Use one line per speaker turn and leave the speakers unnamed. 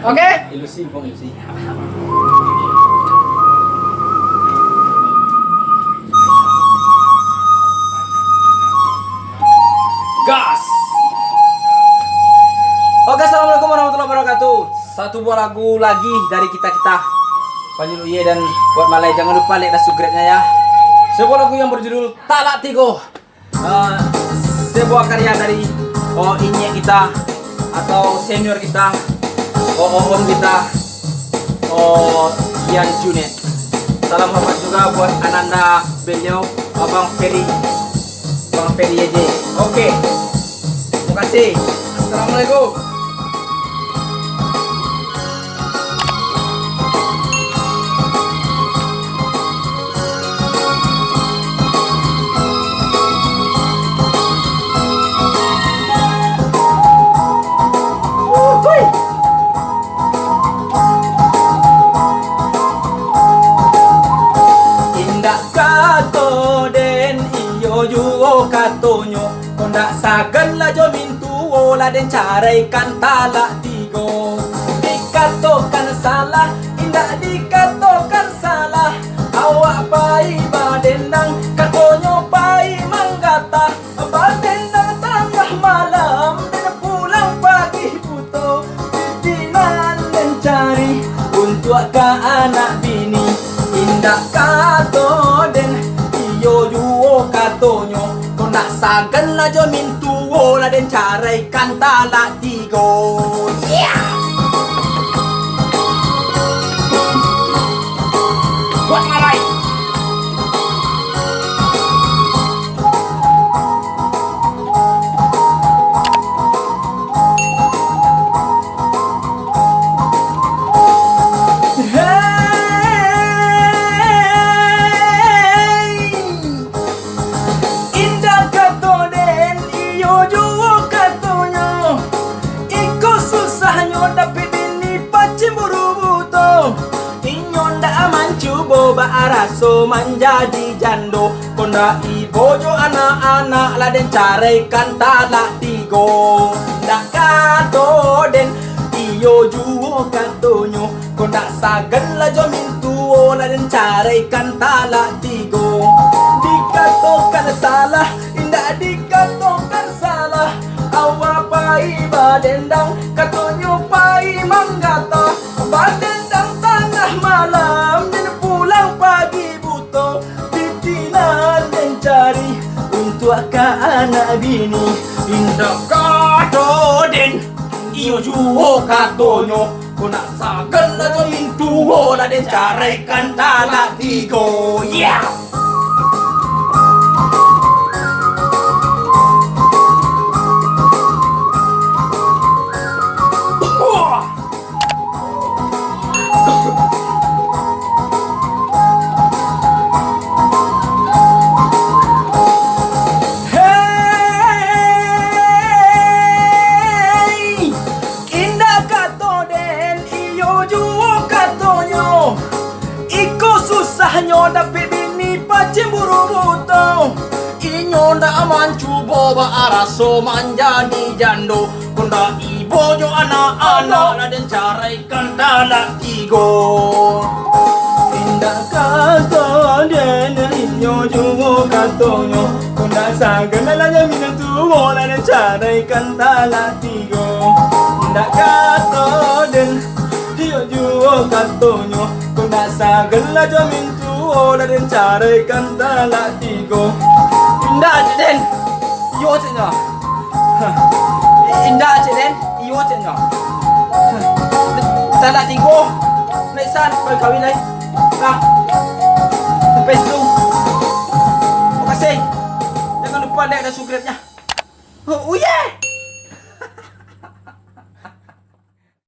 Oke?
Ilusi, bang ilusi. Gas. Oke, assalamualaikum warahmatullahi wabarakatuh. Satu buah lagu lagi dari kita Panjul Uye dan buat Malay. Jangan lupa like dan subscribe-nya ya. Sebuah lagu yang berjudul Talak Tigo. Sebuah karya dari Inye kita atau senior kita, om kita, Ian Junet. Salam hormat juga buat Ananda beliau, Bang Ferry YJ. Oke, terima kasih. Assalamualaikum. Katonyo kondak sagan la jo mintuo la den carai kantala tigo dikatokan salah indak dikatokan salah awak pai badendang katonyo pai manggata badendang tengah malam dan pulang pagi buto titinan mencari untuk ke anak bini indak katoden iyo juo katonyo nak sagan la jo mintuo la den carai kantala tigo. Yeah. Buat Malay. Araso menjadi jando konda ibojo anak-anak la den carai kantala tigo ndak kato den iyo juo katonyo konda sagan la jo mintuo la den carai kantala tigo dikatokan salah indak dikatokan salah awa pai badendang katonyo pai manggata badendang tengah malam pagi buto titinan mencari untuk ke anak bini indah kato den iyo juo katonyo kona sagan la jo mintuo la den carai kantala tigo. Yeah. Nyo dapat bini pacemburu buto inyo nda aman cubo ba araso menjadi jando konda ibojo anak-anak la den carai kantala tigo indah kato den inyo jubo katonyo konda sagan la jaminan tuwo la den carai kantala tigo indah kato den iyo jubo katonyo konda sagan la jamin la den carai kantala tigo indah je den iyo cenya indah je den iyo cenya tala tigo naisan berkawin lagi ah sampai situ. Terima kasih, jangan lupa like dan subscribe nya. Oh yeah.